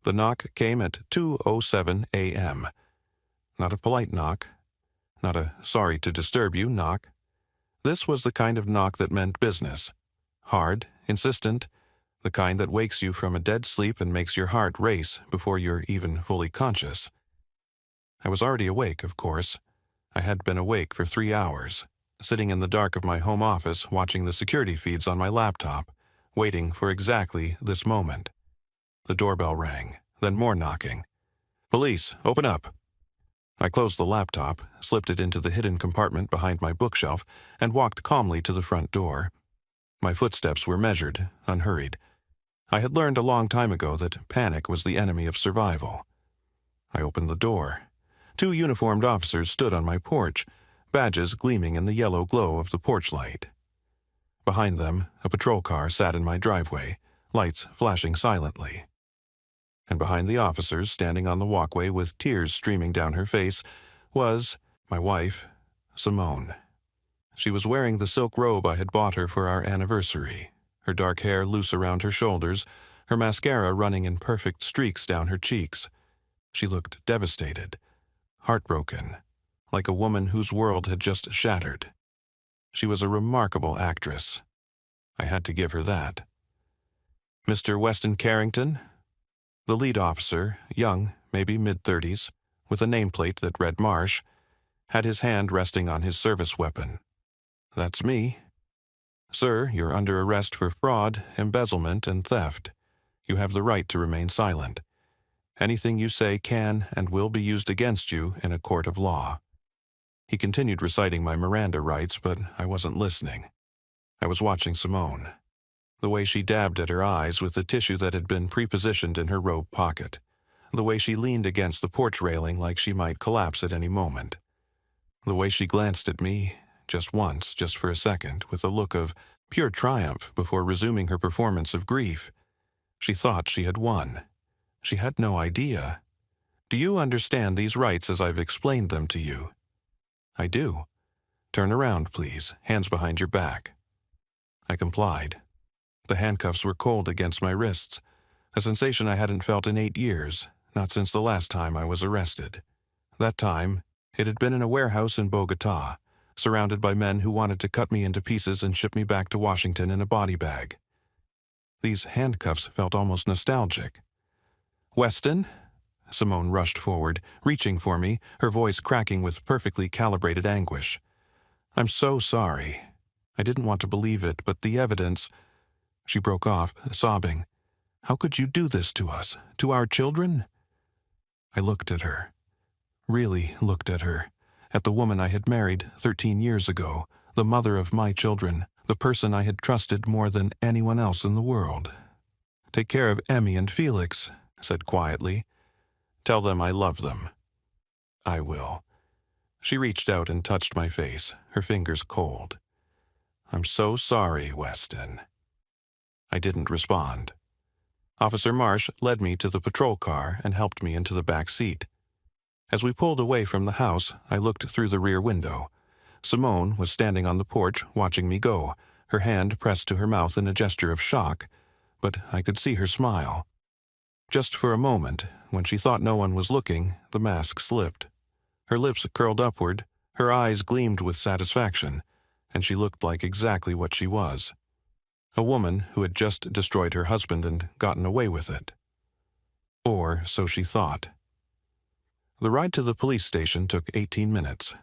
The knock came at 2:07 a.m. Not a polite knock, not a sorry to disturb you knock. This was the kind of knock that meant business. Hard, insistent, the kind that wakes you from a dead sleep and makes your heart race before you're even fully conscious. I was already awake, of course. I had been awake for 3 hours, sitting in the dark of my home office watching the security feeds on my laptop, waiting for exactly this moment. The doorbell rang, then more knocking. "Police, open up." I closed the laptop, slipped it into the hidden compartment behind my bookshelf, and walked calmly to the front door. My footsteps were measured, unhurried. I had learned a long time ago that panic was the enemy of survival. I opened the door. 2 uniformed officers stood on my porch, badges gleaming in the yellow glow of the porch light. Behind them, a patrol car sat in my driveway, lights flashing silently. And behind the officers, standing on the walkway with tears streaming down her face, was my wife, Simone. She was wearing the silk robe I had bought her for our anniversary, her dark hair loose around her shoulders, her mascara running in perfect streaks down her cheeks. She looked devastated, heartbroken, like a woman whose world had just shattered. She was a remarkable actress. I had to give her that. "Mr. Weston Carrington?" The lead officer, young, maybe mid-30s, with a nameplate that read Marsh, had his hand resting on his service weapon. "That's me." "Sir, you're under arrest for fraud, embezzlement, and theft. You have the right to remain silent. Anything you say can and will be used against you in a court of law." He continued reciting my Miranda rights, but I wasn't listening. I was watching Simone. The way she dabbed at her eyes with the tissue that had been prepositioned in her robe pocket. The way she leaned against the porch railing like she might collapse at any moment. The way she glanced at me, just once, just for a second, with a look of pure triumph before resuming her performance of grief. She thought she had won. She had no idea. "Do you understand these rights as I've explained them to you?" "I do." "Turn around, please, hands behind your back." I complied. The handcuffs were cold against my wrists, a sensation I hadn't felt in 8 years, not since the last time I was arrested. That time, it had been in a warehouse in Bogota, surrounded by men who wanted to cut me into pieces and ship me back to Washington in a body bag. These handcuffs felt almost nostalgic. "Weston?" Simone rushed forward, reaching for me, her voice cracking with perfectly calibrated anguish. "I'm so sorry. I didn't want to believe it, but the evidence—" She broke off, sobbing. "How could you do this to us, to our children?" I looked at her. Really looked at her. At the woman I had married 13 years ago, the mother of my children, the person I had trusted more than anyone else in the world. "Take care of Emmy and Felix," said quietly. "Tell them I love them." "I will." She reached out and touched my face, her fingers cold. "I'm so sorry, Weston." I didn't respond. Officer Marsh led me to the patrol car and helped me into the back seat. As we pulled away from the house, I looked through the rear window. Simone was standing on the porch watching me go, her hand pressed to her mouth in a gesture of shock, but I could see her smile. Just for a moment, when she thought no one was looking, the mask slipped. Her lips curled upward, her eyes gleamed with satisfaction, and she looked like exactly what she was. A woman who had just destroyed her husband and gotten away with it. Or so she thought. The ride to the police station took 18 minutes.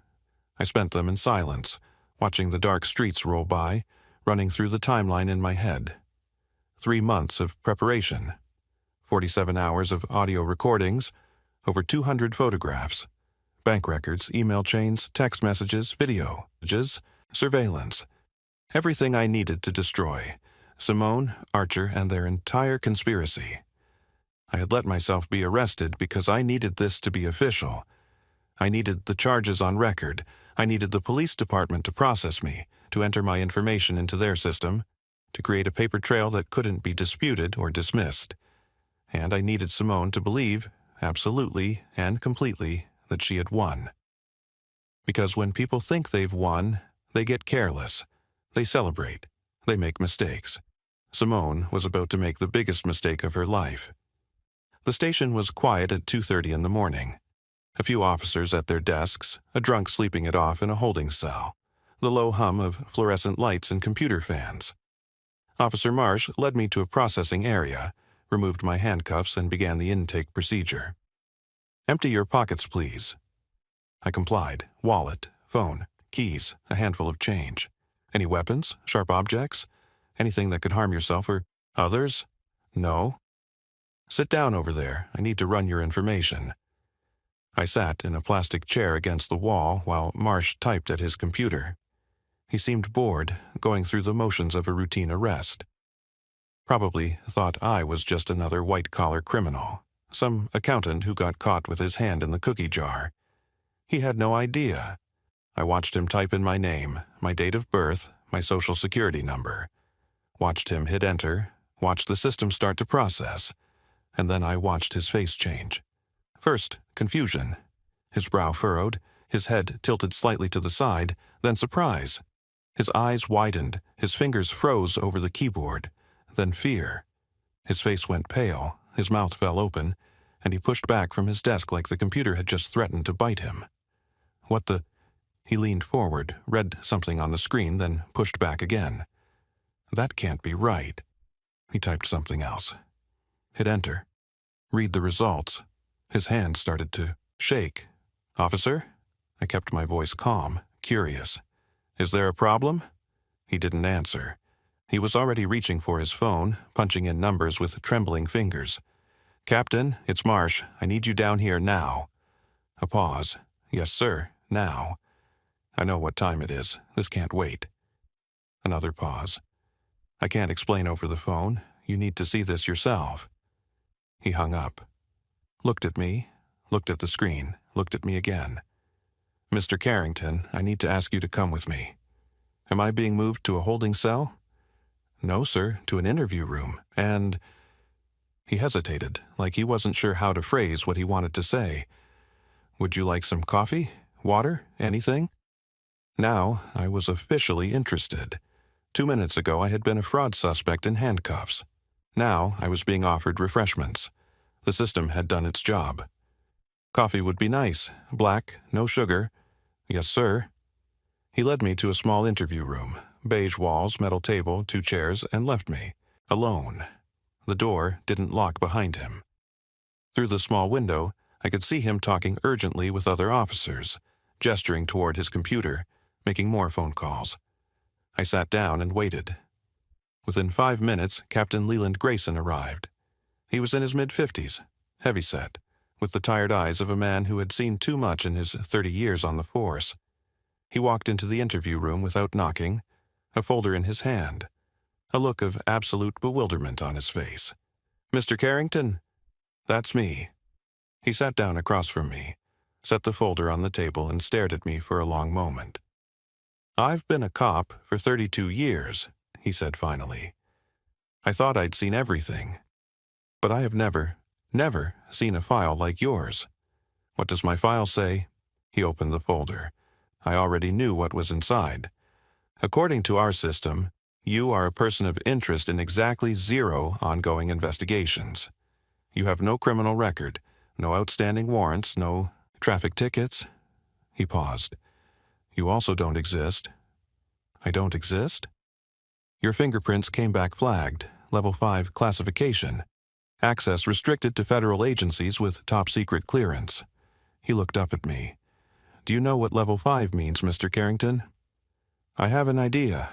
I spent them in silence, watching the dark streets roll by, running through the timeline in my head. 3 months of preparation, 47 hours of audio recordings, over 200 photographs, bank records, email chains, text messages, video, surveillance. Everything I needed to destroy Simone, Archer, and their entire conspiracy. I had let myself be arrested because I needed this to be official. I needed the charges on record. I needed the police department to process me, to enter my information into their system, to create a paper trail that couldn't be disputed or dismissed. And I needed Simone to believe, absolutely and completely, that she had won. Because when people think they've won, they get careless. They celebrate. They make mistakes. Simone was about to make the biggest mistake of her life. The station was quiet at 2:30 in the morning. A few officers at their desks, a drunk sleeping it off in a holding cell, the low hum of fluorescent lights and computer fans. Officer Marsh led me to a processing area, removed my handcuffs, and began the intake procedure. "Empty your pockets, please." I complied. Wallet, phone, keys, a handful of change. "Any weapons, sharp objects? Anything that could harm yourself or others?" "No." "Sit down over there. I need to run your information." I sat in a plastic chair against the wall while Marsh typed at his computer. He seemed bored, going through the motions of a routine arrest. Probably thought I was just another white-collar criminal, some accountant who got caught with his hand in the cookie jar. He had no idea. I watched him type in my name, my date of birth, my social security number. Watched him hit enter, watched the system start to process, and then I watched his face change. First, confusion. His brow furrowed, his head tilted slightly to the side, then surprise. His eyes widened, his fingers froze over the keyboard, then fear. His face went pale, his mouth fell open, and he pushed back from his desk like the computer had just threatened to bite him. "What the—" He leaned forward, read something on the screen, then pushed back again. "That can't be right." He typed something else. Hit enter. "Read the results." His hand started to shake. "Officer?" I kept my voice calm, curious. "Is there a problem?" He didn't answer. He was already reaching for his phone, punching in numbers with trembling fingers. "Captain, it's Marsh. I need you down here now." A pause. "Yes, sir. Now." "I know what time it is. This can't wait." Another pause. "I can't explain over the phone. You need to see this yourself." He hung up. Looked at me, looked at the screen, looked at me again. "Mr. Carrington, I need to ask you to come with me." "Am I being moved to a holding cell?" "No, sir, to an interview room, and—" He hesitated, like he wasn't sure how to phrase what he wanted to say. "Would you like some coffee? Water? Anything?" Now I was officially interested. 2 minutes ago I had been a fraud suspect in handcuffs. Now I was being offered refreshments. The system had done its job. "Coffee would be nice. Black, no sugar." "Yes, sir." He led me to a small interview room, beige walls, metal table, 2 chairs, and left me, alone. The door didn't lock behind him. Through the small window, I could see him talking urgently with other officers, gesturing toward his computer, making more phone calls. I sat down and waited. Within 5 minutes, Captain Leland Grayson arrived. He was in his mid-50s, heavyset, with the tired eyes of a man who had seen too much in his 30 years on the force. He walked into the interview room without knocking, a folder in his hand, a look of absolute bewilderment on his face. "Mr. Carrington?" "That's me." He sat down across from me, set the folder on the table, and stared at me for a long moment. "I've been a cop for 32 years, he said finally. "I thought I'd seen everything. But I have never seen a file like yours." "What does my file say?" He opened the folder. I already knew what was inside. "According to our system, you are a person of interest in exactly 0 ongoing investigations. You have no criminal record, no outstanding warrants, no traffic tickets." He paused. "You also don't exist." "I don't exist?" "Your fingerprints came back flagged, level 5 classification. Access restricted to federal agencies with top-secret clearance." He looked up at me. "Do you know what level 5 means, Mr. Carrington?" "I have an idea."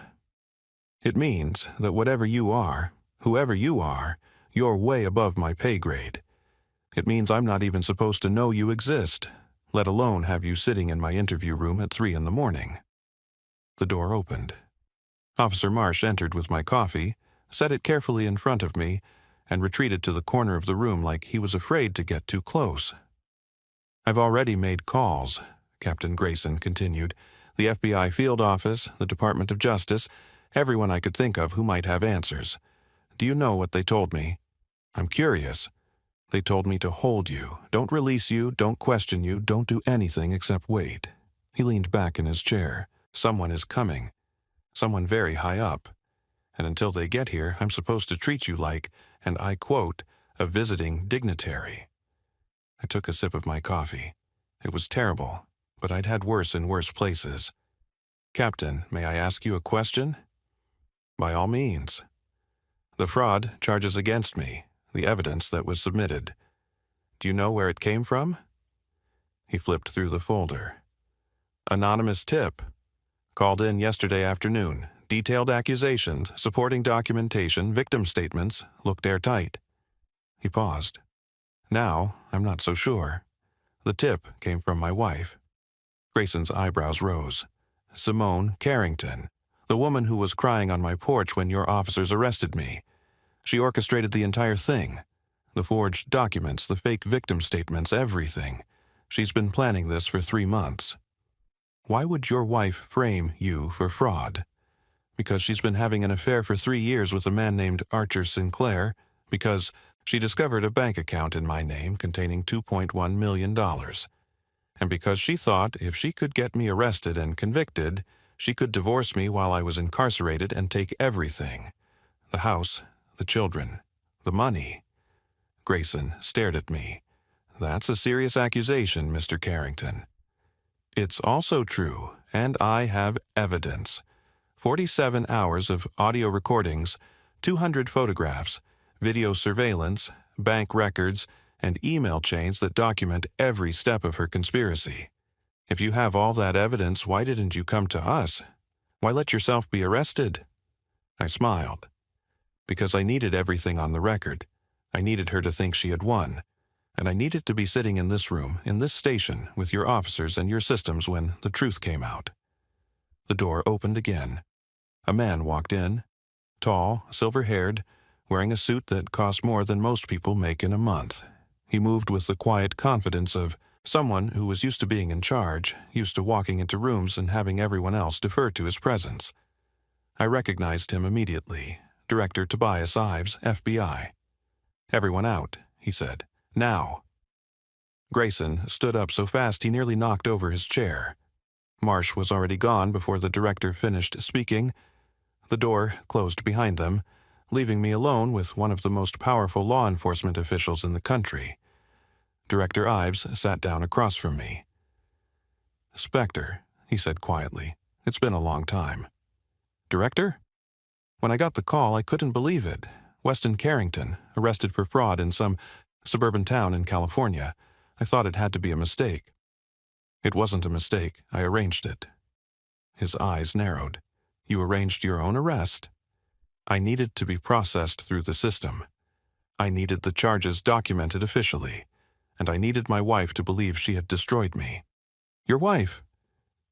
"It means that whatever you are, whoever you are, you're way above my pay grade. It means I'm not even supposed to know you exist, let alone have you sitting in my interview room at 3 in the morning." The door opened. Officer Marsh entered with my coffee, set it carefully in front of me, and retreated to the corner of the room like he was afraid to get too close. "I've already made calls," Captain Grayson continued. "The FBI field office, the Department of Justice, everyone I could think of who might have answers. Do you know what they told me?" "I'm curious." "They told me to hold you, don't release you, don't question you, don't do anything except wait." He leaned back in his chair. "Someone is coming. Someone very high up. And until they get here, I'm supposed to treat you like, and I quote, a visiting dignitary. I took a sip of my coffee. It was terrible, but I'd had worse in worse places. "Captain, may I ask you a question?" "By all means." "The fraud charges against me, the evidence that was submitted. Do you know where it came from?" He flipped through the folder. "Anonymous tip. Called in yesterday afternoon. Detailed accusations, supporting documentation, victim statements, looked airtight." He paused. "Now, I'm not so sure. The tip came from my wife." Grayson's eyebrows rose. "Simone Carrington, the woman who was crying on my porch when your officers arrested me. She orchestrated the entire thing. The forged documents, the fake victim statements, everything. She's been planning this for 3 months." "Why would your wife frame you for fraud?" "Because she's been having an affair for 3 years with a man named Archer Sinclair, because she discovered a bank account in my name containing $2.1 million. And because she thought if she could get me arrested and convicted, she could divorce me while I was incarcerated and take everything. The house, the children, the money." Grayson stared at me. "That's a serious accusation, Mr. Carrington." "It's also true, and I have evidence. 47 hours of audio recordings, 200 photographs, video surveillance, bank records, and email chains that document every step of her conspiracy. If you have all that evidence, why didn't you come to us? Why let yourself be arrested?" I smiled. "Because I needed everything on the record. I needed her to think she had won. And I needed to be sitting in this room, in this station, with your officers and your systems when the truth came out." The door opened again. A man walked in, tall, silver-haired, wearing a suit that cost more than most people make in a month. He moved with the quiet confidence of someone who was used to being in charge, used to walking into rooms and having everyone else defer to his presence. I recognized him immediately. Director Tobias Ives, FBI. "Everyone out," he said. "Now." Grayson stood up so fast he nearly knocked over his chair. Marsh was already gone before the director finished speaking. The door closed behind them, leaving me alone with one of the most powerful law enforcement officials in the country. Director Ives sat down across from me. "Spectre," he said quietly, "it's been a long time." "Director?" "When I got the call, I couldn't believe it. Weston Carrington, arrested for fraud in some suburban town in California. I thought it had to be a mistake." "It wasn't a mistake. I arranged it." His eyes narrowed. "You arranged your own arrest?" "I needed to be processed through the system. I needed the charges documented officially, and I needed my wife to believe she had destroyed me." "Your wife?"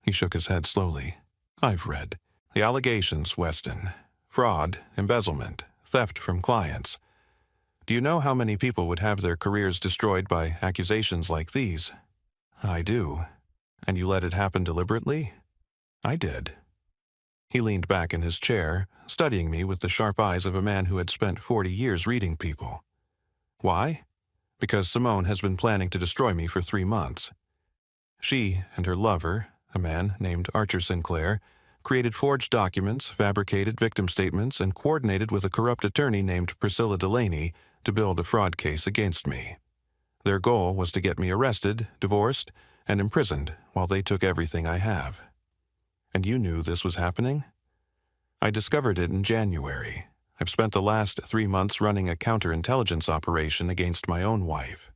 He shook his head slowly. "I've read the allegations, Weston. Fraud, embezzlement, theft from clients. Do you know how many people would have their careers destroyed by accusations like these?" "I do." "And you let it happen deliberately?" "I did." He leaned back in his chair, studying me with the sharp eyes of a man who had spent 40 years reading people. "Why? Because Simone has been planning to destroy me for 3 months. She and her lover, a man named Archer Sinclair, created forged documents, fabricated victim statements, and coordinated with a corrupt attorney named Priscilla Delaney to build a fraud case against me. Their goal was to get me arrested, divorced, and imprisoned while they took everything I have. And you knew this was happening? I discovered it in January. I've spent the last 3 months running a counterintelligence operation against my own wife."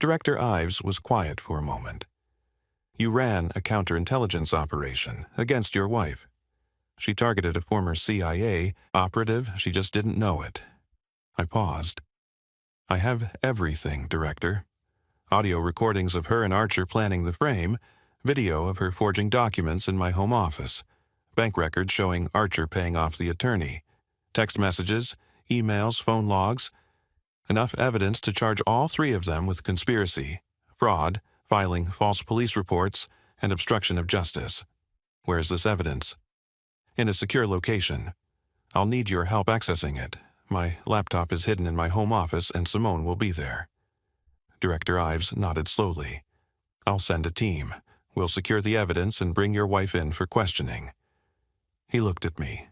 Director Ives was quiet for a moment. "You ran a counterintelligence operation against your wife. She targeted a former CIA operative, she just didn't know it." I paused. "I have everything, Director. Audio recordings of her and Archer planning the frame, video of her forging documents in my home office, bank records showing Archer paying off the attorney, text messages, emails, phone logs, enough evidence to charge all 3 of them with conspiracy, fraud, filing false police reports, and obstruction of justice. Where's this evidence?" "In a secure location. I'll need your help accessing it. My laptop is hidden in my home office and Simone will be there." Director Ives nodded slowly. "I'll send a team. We'll secure the evidence and bring your wife in for questioning." He looked at me.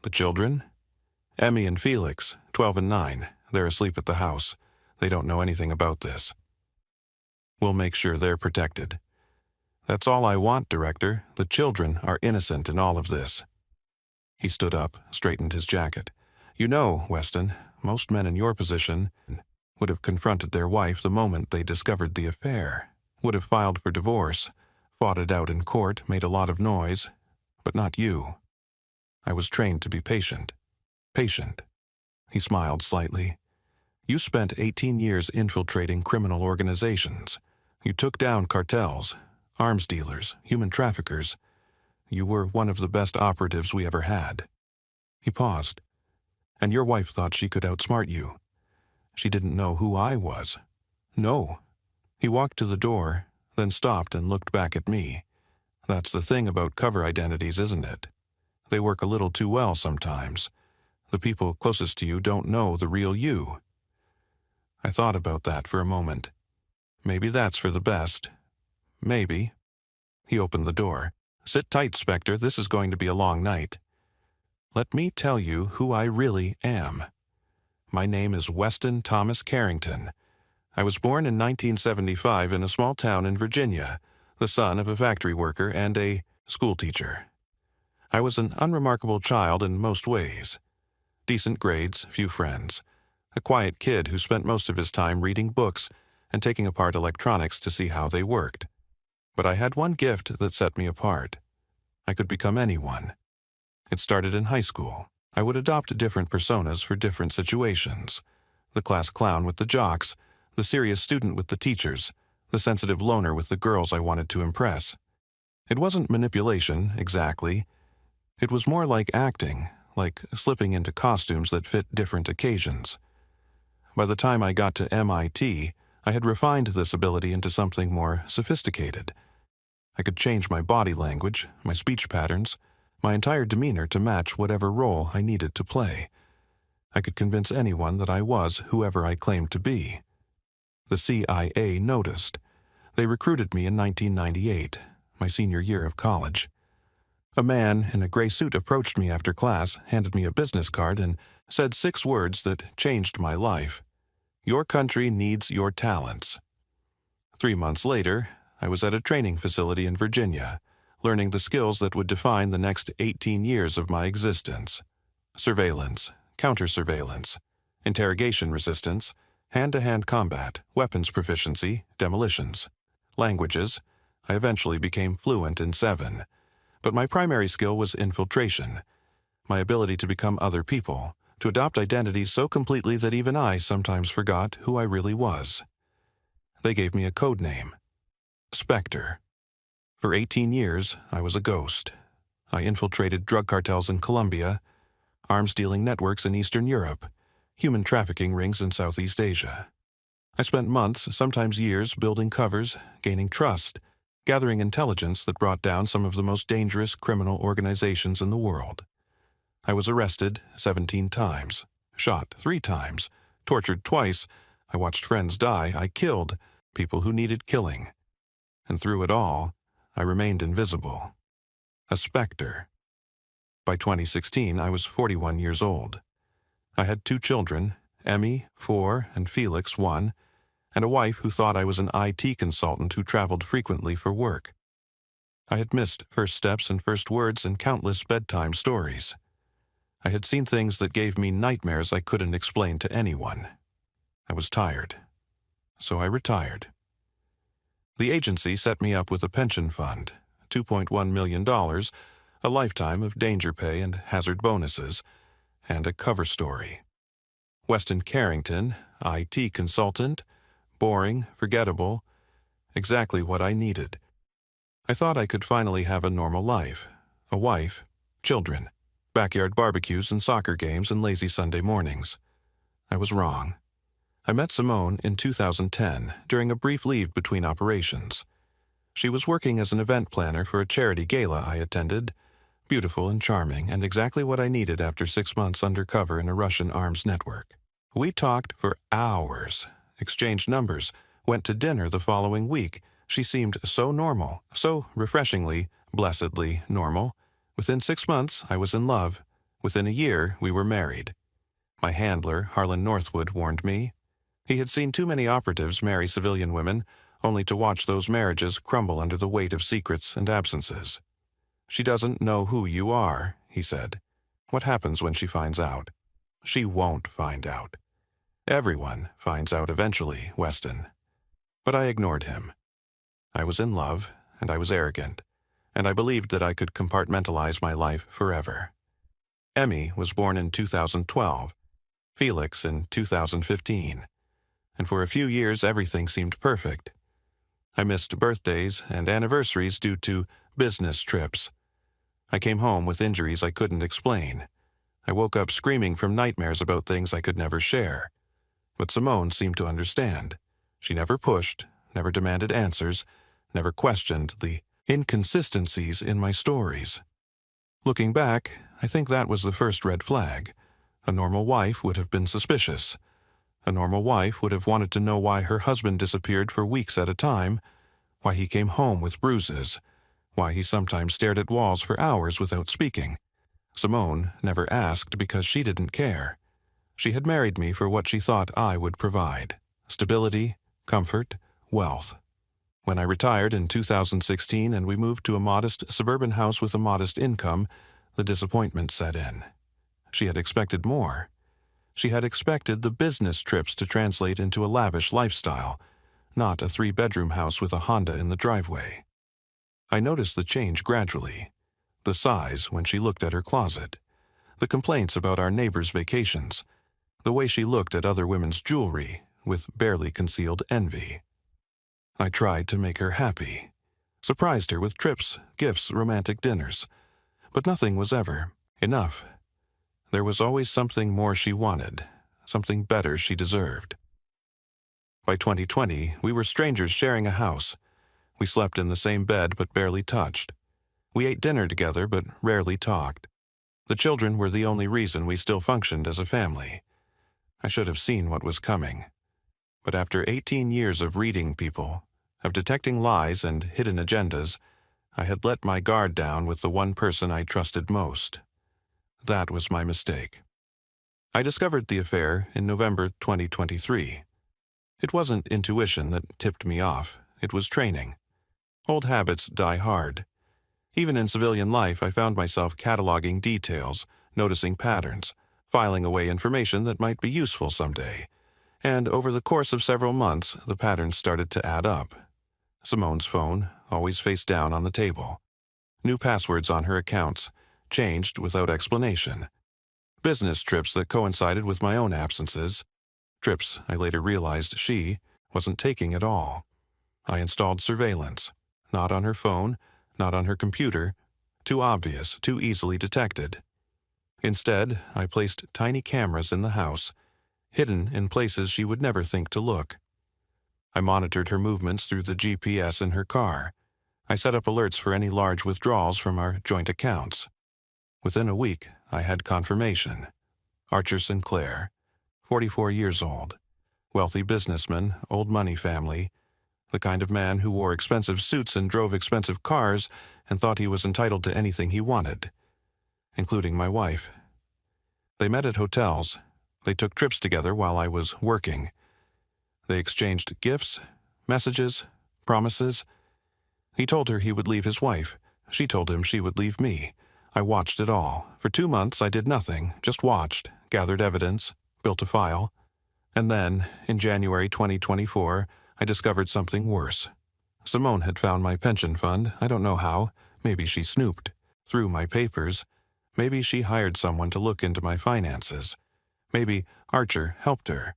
"The children?" "Emmy and Felix, 12 and 9. They're asleep at the house. They don't know anything about this. We'll make sure they're protected. That's all I want, Director. The children are innocent in all of this. He stood up, straightened his jacket. You know, Weston, most men in your position would have confronted their wife the moment they discovered the affair, would have filed for divorce, fought it out in court, made a lot of noise, but not you. I was trained to be patient. Patient. He smiled slightly. You spent 18 years infiltrating criminal organizations. You took down cartels, arms dealers, human traffickers. You were one of the best operatives we ever had. He paused. And your wife thought she could outsmart you. She didn't know who I was. No. He walked to the door, then stopped and looked back at me. That's the thing about cover identities, isn't it? They work a little too well sometimes. The people closest to you don't know the real you. I thought about that for a moment. Maybe that's for the best. Maybe. He opened the door. Sit tight, Spectre. This is going to be a long night. Let me tell you who I really am. My name is Weston Thomas Carrington. I was born in 1975 in a small town in Virginia, the son of a factory worker and a schoolteacher. I was an unremarkable child in most ways. Decent grades, few friends. A quiet kid who spent most of his time reading books and taking apart electronics to see how they worked. But I had one gift that set me apart. I could become anyone. It started in high school. I would adopt different personas for different situations. The class clown with the jocks, the serious student with the teachers, the sensitive loner with the girls I wanted to impress. It wasn't manipulation, exactly. It was more like acting, like slipping into costumes that fit different occasions. By the time I got to MIT, I had refined this ability into something more sophisticated. I could change my body language, my speech patterns, my entire demeanor to match whatever role I needed to play. I could convince anyone that I was whoever I claimed to be. The CIA noticed. They recruited me in 1998, my senior year of college. A man in a gray suit approached me after class, handed me a business card, and said 6 words that changed my life. Your country needs your talents. 3 months later, I was at a training facility in Virginia, learning the skills that would define the next 18 years of my existence. Surveillance, counter-surveillance, interrogation resistance, hand-to-hand combat, weapons proficiency, demolitions. Languages, I eventually became fluent in 7. But my primary skill was infiltration, my ability to become other people, to adopt identities so completely that even I sometimes forgot who I really was. They gave me a code name, Spectre. For 18 years, I was a ghost. I infiltrated drug cartels in Colombia, arms-dealing networks in Eastern Europe, human trafficking rings in Southeast Asia. I spent months, sometimes years, building covers, gaining trust, gathering intelligence that brought down some of the most dangerous criminal organizations in the world. I was arrested 17 times, shot 3 times, tortured twice. I watched friends die. I killed people who needed killing. And through it all, I remained invisible. A specter. By 2016, I was 41 years old. I had 2 children, Emmy, 4, and Felix, 1, and a wife who thought I was an IT consultant who traveled frequently for work. I had missed first steps and first words and countless bedtime stories. I had seen things that gave me nightmares I couldn't explain to anyone. I was tired, so I retired. The agency set me up with a pension fund, $2.1 million, a lifetime of danger pay and hazard bonuses, and a cover story. Weston Carrington, IT consultant, boring, forgettable, exactly what I needed. I thought I could finally have a normal life, a wife, children, backyard barbecues and soccer games and lazy Sunday mornings. I was wrong. I met Simone in 2010 during a brief leave between operations. She was working as an event planner for a charity gala I attended, beautiful and charming, and exactly what I needed after 6 months undercover in a Russian arms network. We talked for hours, exchanged numbers, went to dinner the following week. She seemed so normal, so refreshingly, blessedly normal. Within 6 months, I was in love. Within a year, we were married. My handler, Harlan Northwood, warned me. He had seen too many operatives marry civilian women, only to watch those marriages crumble under the weight of secrets and absences. "She doesn't know who you are," he said. "What happens when she finds out?" "She won't find out." "Everyone finds out eventually, Weston." But I ignored him. I was in love, and I was arrogant, and I believed that I could compartmentalize my life forever. Emmy was born in 2012, Felix in 2015, and for a few years everything seemed perfect. I missed birthdays and anniversaries due to business trips. I came home with injuries I couldn't explain. I woke up screaming from nightmares about things I could never share. But Simone seemed to understand. She never pushed, never demanded answers, never questioned the inconsistencies in my stories. Looking back, I think that was the first red flag. A normal wife would have been suspicious. A normal wife would have wanted to know why her husband disappeared for weeks at a time, why he came home with bruises, why he sometimes stared at walls for hours without speaking. Simone never asked because she didn't care. She had married me for what she thought I would provide: stability, comfort, wealth. When I retired in 2016 and we moved to a modest suburban house with a modest income, the disappointment set in. She had expected more. She had expected the business trips to translate into a lavish lifestyle, not a 3-bedroom house with a Honda in the driveway. I noticed the change gradually. The sighs when she looked at her closet, the complaints about our neighbors' vacations, the way she looked at other women's jewelry with barely concealed envy. I tried to make her happy, surprised her with trips, gifts, romantic dinners, but nothing was ever enough. There was always something more she wanted, something better she deserved. By 2020, we were strangers sharing a house. We slept in the same bed but barely touched. We ate dinner together but rarely talked. The children were the only reason we still functioned as a family. I should have seen what was coming. But after 18 years of reading people, of detecting lies and hidden agendas, I had let my guard down with the one person I trusted most. That was my mistake. I discovered the affair in November 2023. It wasn't intuition that tipped me off, it was training. Old habits die hard. Even in civilian life, I found myself cataloging details, noticing patterns, filing away information that might be useful someday. And over the course of several months, the patterns started to add up. Simone's phone, always face down on the table. New passwords on her accounts, changed without explanation. Business trips that coincided with my own absences. Trips I later realized she wasn't taking at all. I installed surveillance. Not on her phone, not on her computer. Too obvious, too easily detected. Instead, I placed tiny cameras in the house, hidden in places she would never think to look. I monitored her movements through the GPS in her car. I set up alerts for any large withdrawals from our joint accounts. Within a week, I had confirmation. Archer Sinclair, 44 years old, wealthy businessman, old money family, the kind of man who wore expensive suits and drove expensive cars and thought he was entitled to anything he wanted, including my wife. They met at hotels. They took trips together while I was working. They exchanged gifts, messages, promises. He told her he would leave his wife. She told him she would leave me. I watched it all. For 2 months, I did nothing, just watched, gathered evidence, built a file. And then, in January 2024, I discovered something worse. Simone had found my pension fund. I don't know how. Maybe she snooped through my papers. Maybe she hired someone to look into my finances. Maybe Archer helped her.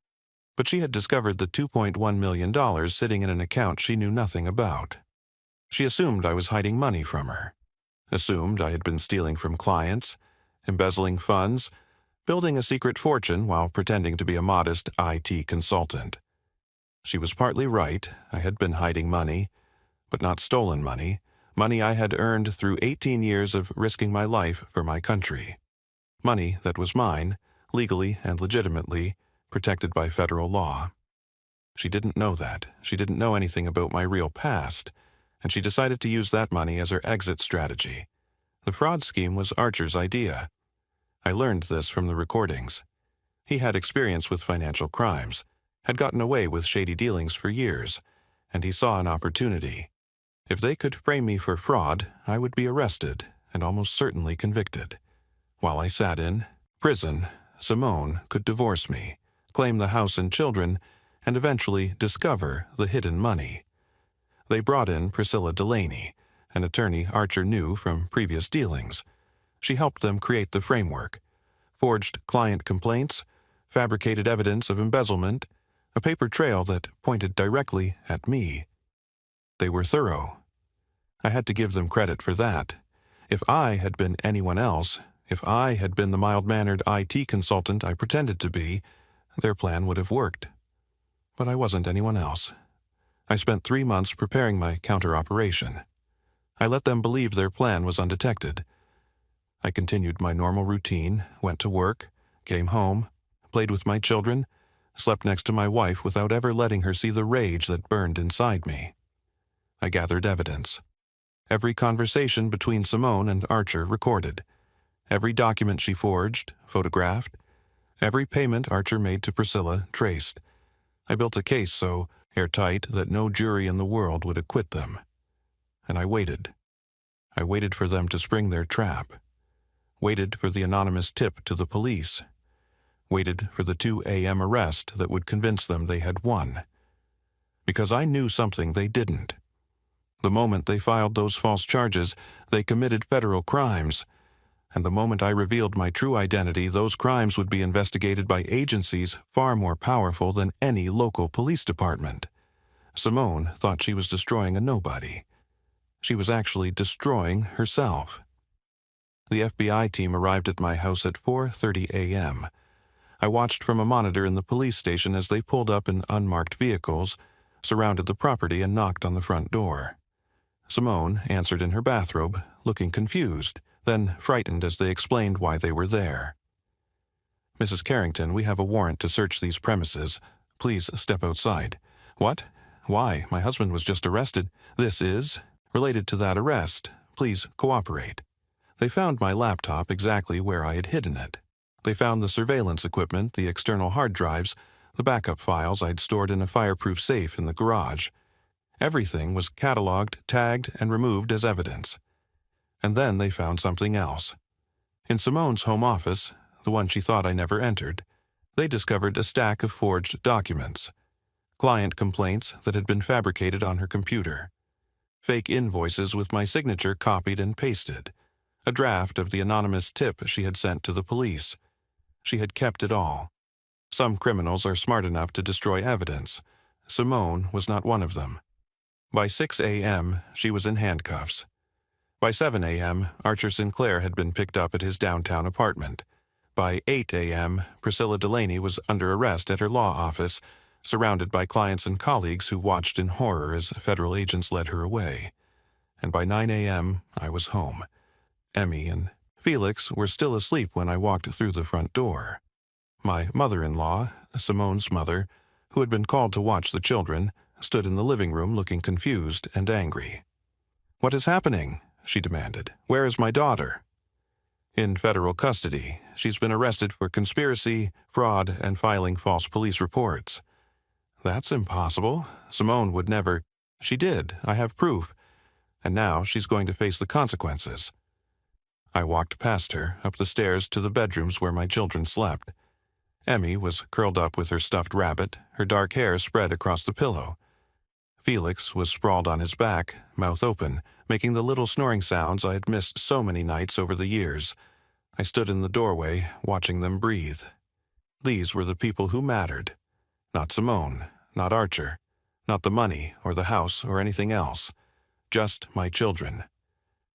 But she had discovered the $2.1 million sitting in an account she knew nothing about. She assumed I was hiding money from her. Assumed I had been stealing from clients, embezzling funds, building a secret fortune while pretending to be a modest IT consultant. She was partly right. I had been hiding money, but not stolen money, money I had earned through 18 years of risking my life for my country. Money that was mine, legally and legitimately, protected by federal law. She didn't know that. She didn't know anything about my real past, and she decided to use that money as her exit strategy. The fraud scheme was Archer's idea. I learned this from the recordings. He had experience with financial crimes, had gotten away with shady dealings for years, and he saw an opportunity. If they could frame me for fraud, I would be arrested and almost certainly convicted. While I sat in prison, Simone could divorce me, claim the house and children, and eventually discover the hidden money. They brought in Priscilla Delaney, an attorney Archer knew from previous dealings. She helped them create the framework, forged client complaints, fabricated evidence of embezzlement, a paper trail that pointed directly at me. They were thorough. I had to give them credit for that. If I had been anyone else, if I had been the mild-mannered IT consultant I pretended to be, their plan would have worked. But I wasn't anyone else. I spent 3 months preparing my counter-operation. I let them believe their plan was undetected. I continued my normal routine, went to work, came home, played with my children, slept next to my wife without ever letting her see the rage that burned inside me. I gathered evidence. Every conversation between Simone and Archer recorded. Every document she forged, photographed. Every payment Archer made to Priscilla traced. I built a case so airtight that no jury in the world would acquit them. And I waited. I waited for them to spring their trap. Waited for the anonymous tip to the police. Waited for the 2 a.m. arrest that would convince them they had won. Because I knew something they didn't. The moment they filed those false charges, they committed federal crimes. And the moment I revealed my true identity, those crimes would be investigated by agencies far more powerful than any local police department. Simone thought she was destroying a nobody. She was actually destroying herself. The FBI team arrived at my house at 4:30 a.m. I watched from a monitor in the police station as they pulled up in unmarked vehicles, surrounded the property, and knocked on the front door. Simone answered in her bathrobe, looking confused, then frightened as they explained why they were there. "Mrs. Carrington, we have a warrant to search these premises. Please step outside." "What? Why? My husband was just arrested." "This is related to that arrest. Please cooperate." They found my laptop exactly where I had hidden it. They found the surveillance equipment, the external hard drives, the backup files I'd stored in a fireproof safe in the garage. Everything was cataloged, tagged, and removed as evidence. And then they found something else. In Simone's home office, the one she thought I never entered, they discovered a stack of forged documents. Client complaints that had been fabricated on her computer. Fake invoices with my signature copied and pasted. A draft of the anonymous tip she had sent to the police. She had kept it all. Some criminals are smart enough to destroy evidence. Simone was not one of them. By 6 a.m., she was in handcuffs. By 7 a.m., Archer Sinclair had been picked up at his downtown apartment. By 8 a.m., Priscilla Delaney was under arrest at her law office, surrounded by clients and colleagues who watched in horror as federal agents led her away. And by 9 a.m., I was home. Emmy and Felix were still asleep when I walked through the front door. My mother-in-law, Simone's mother, who had been called to watch the children, stood in the living room looking confused and angry. "What is happening?" she demanded. "Where is my daughter?" "In federal custody. She's been arrested for conspiracy, fraud, and filing false police reports." "That's impossible. Simone would never—" "She did. I have proof. And now she's going to face the consequences." I walked past her, up the stairs to the bedrooms where my children slept. Emmy was curled up with her stuffed rabbit, her dark hair spread across the pillow. Felix was sprawled on his back, mouth open, making the little snoring sounds I had missed so many nights over the years. I stood in the doorway, watching them breathe. These were the people who mattered. Not Simone, not Archer, not the money or the house or anything else. Just my children.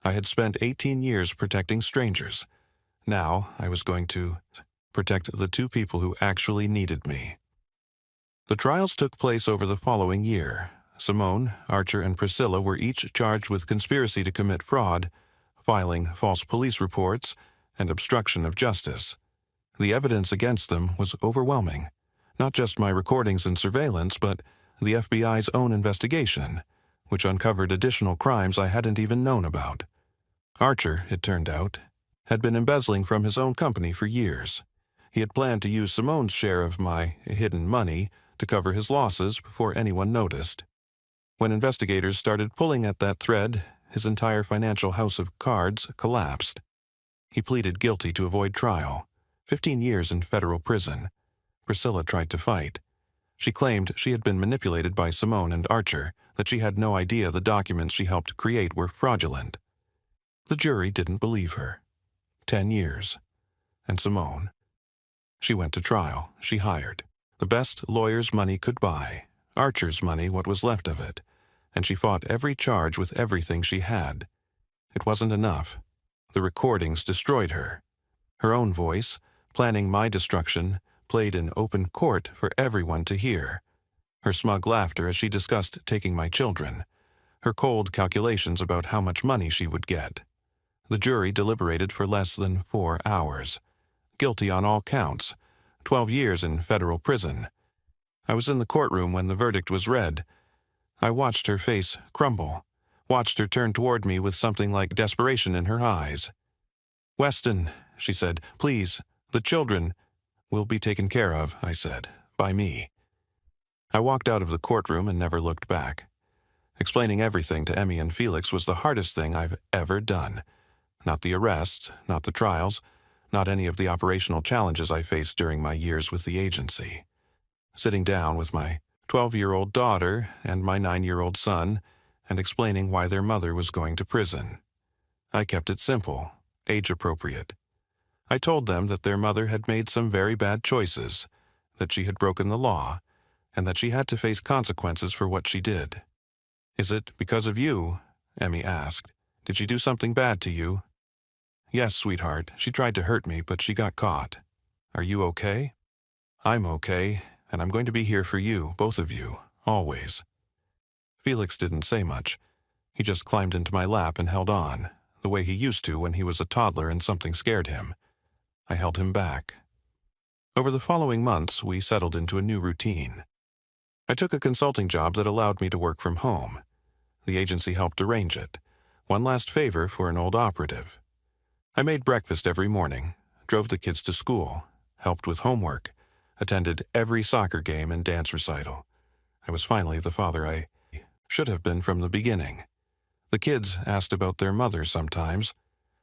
I had spent 18 years protecting strangers. Now I was going to protect the 2 people who actually needed me. The trials took place over the following year. Simone, Archer, and Priscilla were each charged with conspiracy to commit fraud, filing false police reports, and obstruction of justice. The evidence against them was overwhelming. Not just my recordings and surveillance, but the FBI's own investigation, which uncovered additional crimes I hadn't even known about. Archer, it turned out, had been embezzling from his own company for years. He had planned to use Simone's share of my hidden money to cover his losses before anyone noticed. When investigators started pulling at that thread, his entire financial house of cards collapsed. He pleaded guilty to avoid trial, 15 years in federal prison. Priscilla tried to fight. She claimed she had been manipulated by Simone and Archer, that she had no idea the documents she helped create were fraudulent. The jury didn't believe her. 10 years. And Simone? She went to trial. She hired the best lawyers money could buy, Archer's money, what was left of it, and she fought every charge with everything she had. It wasn't enough. The recordings destroyed her. Her own voice, planning my destruction, played in open court for everyone to hear. Her smug laughter as she discussed taking my children. Her cold calculations about how much money she would get. The jury deliberated for less than 4 hours. Guilty on all counts. 12 years in federal prison. I was in the courtroom when the verdict was read. I watched her face crumble, watched her turn toward me with something like desperation in her eyes. "Weston," she said, "please, the children will be taken care of," I said, "by me." I walked out of the courtroom and never looked back. Explaining everything to Emmy and Felix was the hardest thing I've ever done. Not the arrests, not the trials, not any of the operational challenges I faced during my years with the agency. Sitting down with my 12-year-old daughter and my 9-year-old son and explaining why their mother was going to prison. I kept it simple, age-appropriate. I told them that their mother had made some very bad choices, that she had broken the law, and that she had to face consequences for what she did. "Is it because of you?" Emmy asked. "Did she do something bad to you?" "Yes, sweetheart. She tried to hurt me, but she got caught." "Are you okay?" "I'm okay, and I'm going to be here for you, both of you, always." Felix didn't say much. He just climbed into my lap and held on, the way he used to when he was a toddler and something scared him. I held him back. Over the following months, we settled into a new routine. I took a consulting job that allowed me to work from home. The agency helped arrange it. One last favor for an old operative. I made breakfast every morning, drove the kids to school, helped with homework, attended every soccer game and dance recital. I was finally the father I should have been from the beginning. The kids asked about their mother sometimes.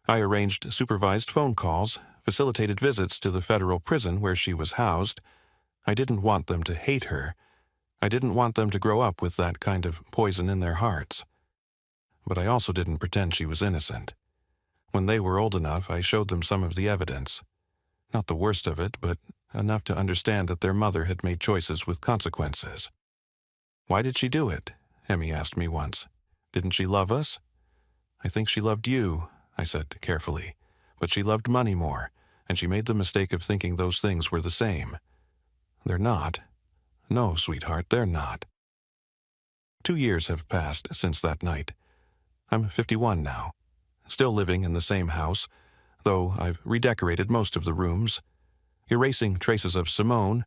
I arranged supervised phone calls, facilitated visits to the federal prison where she was housed. I didn't want them to hate her. I didn't want them to grow up with that kind of poison in their hearts. But I also didn't pretend she was innocent. When they were old enough, I showed them some of the evidence. Not the worst of it, but enough to understand that their mother had made choices with consequences. "Why did she do it?" Emmy asked me once. "Didn't she love us?" "I think she loved you," I said carefully, "but she loved money more, and she made the mistake of thinking those things were the same. They're not. No, sweetheart, they're not." 2 years have passed since that night. I'm 51 now. Still living in the same house, though I've redecorated most of the rooms, erasing traces of Simone,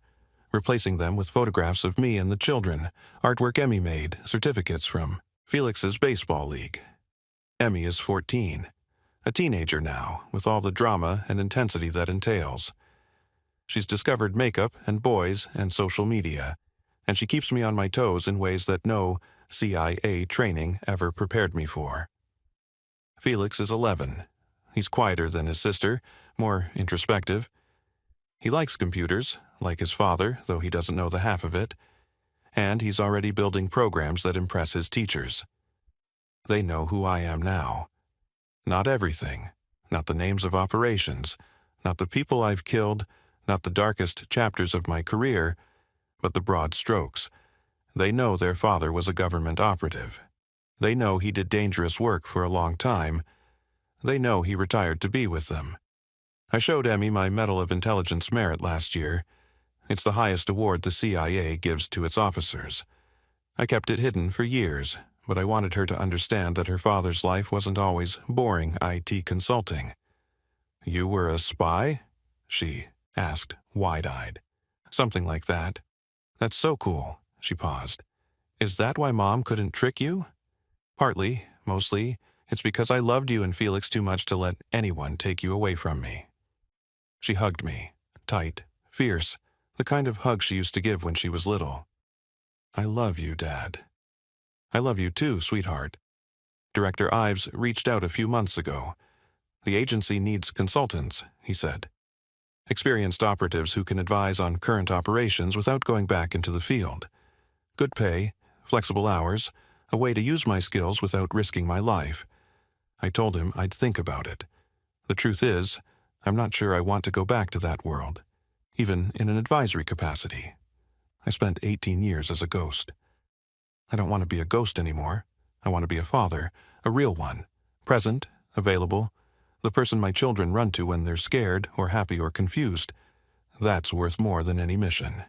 replacing them with photographs of me and the children, artwork Emmy made, certificates from Felix's baseball league. Emmy is 14, a teenager now, with all the drama and intensity that entails. She's discovered makeup and boys and social media, and she keeps me on my toes in ways that no CIA training ever prepared me for. Felix is 11. He's quieter than his sister, more introspective. He likes computers, like his father, though he doesn't know the half of it. And he's already building programs that impress his teachers. They know who I am now. Not everything, not the names of operations, not the people I've killed, not the darkest chapters of my career, but the broad strokes. They know their father was a government operative. They know he did dangerous work for a long time. They know he retired to be with them. I showed Emmy my Medal of Intelligence Merit last year. It's the highest award the CIA gives to its officers. I kept it hidden for years, but I wanted her to understand that her father's life wasn't always boring IT consulting. "You were a spy?" she asked, wide-eyed. "Something like that." "That's so cool." She paused. "Is that why Mom couldn't trick you?" "Partly, mostly, it's because I loved you and Felix too much to let anyone take you away from me." She hugged me, tight, fierce, the kind of hug she used to give when she was little. "I love you, Dad." "I love you too, sweetheart. Director Ives reached out a few months ago. The agency needs consultants," he said. "Experienced operatives who can advise on current operations without going back into the field. Good pay, flexible hours, a way to use my skills without risking my life." I told him I'd think about it. The truth is, I'm not sure I want to go back to that world, even in an advisory capacity. I spent 18 years as a ghost. I don't want to be a ghost anymore. I want to be a father, a real one, present, available, the person my children run to when they're scared or happy or confused. That's worth more than any mission.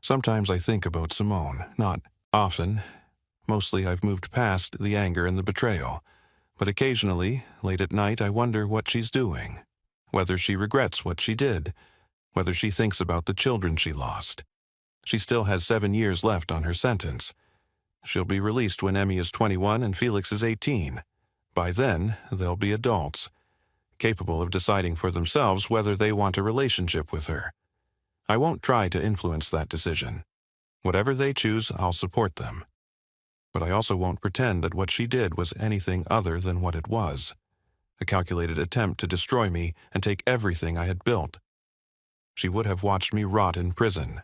Sometimes I think about Simone, not often. Mostly I've moved past the anger and the betrayal. But occasionally, late at night, I wonder what she's doing. Whether she regrets what she did. Whether she thinks about the children she lost. She still has 7 years left on her sentence. She'll be released when Emmy is 21 and Felix is 18. By then, they'll be adults, capable of deciding for themselves whether they want a relationship with her. I won't try to influence that decision. Whatever they choose, I'll support them. But I also won't pretend that what she did was anything other than what it was, a calculated attempt to destroy me and take everything I had built. She would have watched me rot in prison.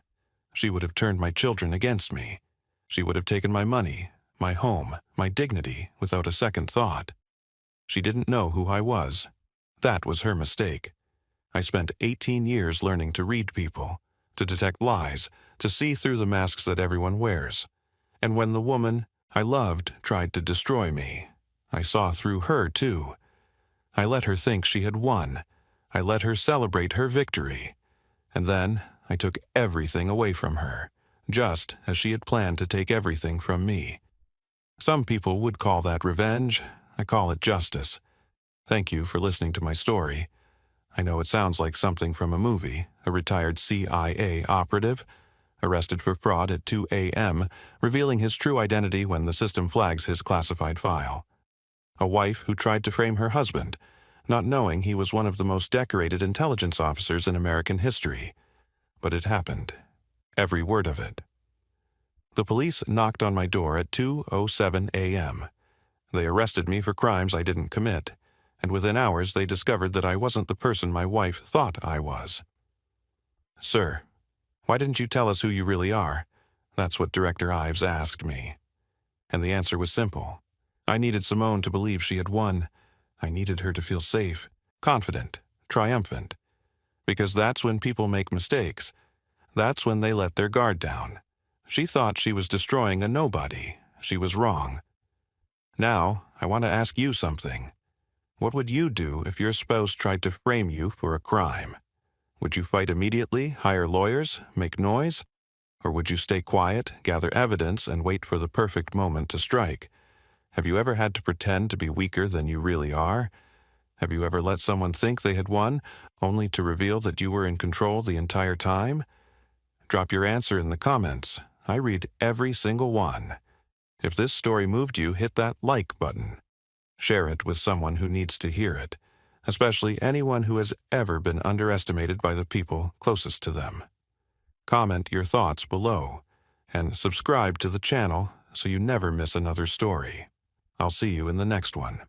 She would have turned my children against me. She would have taken my money, my home, my dignity, without a second thought. She didn't know who I was. That was her mistake. I spent 18 years learning to read people, to detect lies, to see through the masks that everyone wears. And when the woman I loved tried to destroy me, I saw through her too. I let her think she had won. I let her celebrate her victory. And then I took everything away from her, just as she had planned to take everything from me. Some people would call that revenge. I call it justice. Thank you for listening to my story. I know it sounds like something from a movie, a retired CIA operative, arrested for fraud at 2 a.m., revealing his true identity when the system flags his classified file. A wife who tried to frame her husband, not knowing he was one of the most decorated intelligence officers in American history. But it happened. Every word of it. The police knocked on my door at 2:07 a.m. They arrested me for crimes I didn't commit, and within hours they discovered that I wasn't the person my wife thought I was. "Sir, why didn't you tell us who you really are?" That's what Director Ives asked me. And the answer was simple. I needed Simone to believe she had won. I needed her to feel safe, confident, triumphant. Because that's when people make mistakes. That's when they let their guard down. She thought she was destroying a nobody. She was wrong. Now, I want to ask you something. What would you do if your spouse tried to frame you for a crime? Would you fight immediately, hire lawyers, make noise? Or would you stay quiet, gather evidence, and wait for the perfect moment to strike? Have you ever had to pretend to be weaker than you really are? Have you ever let someone think they had won, only to reveal that you were in control the entire time? Drop your answer in the comments. I read every single one. If this story moved you, hit that like button. Share it with someone who needs to hear it, especially anyone who has ever been underestimated by the people closest to them. Comment your thoughts below, and subscribe to the channel so you never miss another story. I'll see you in the next one.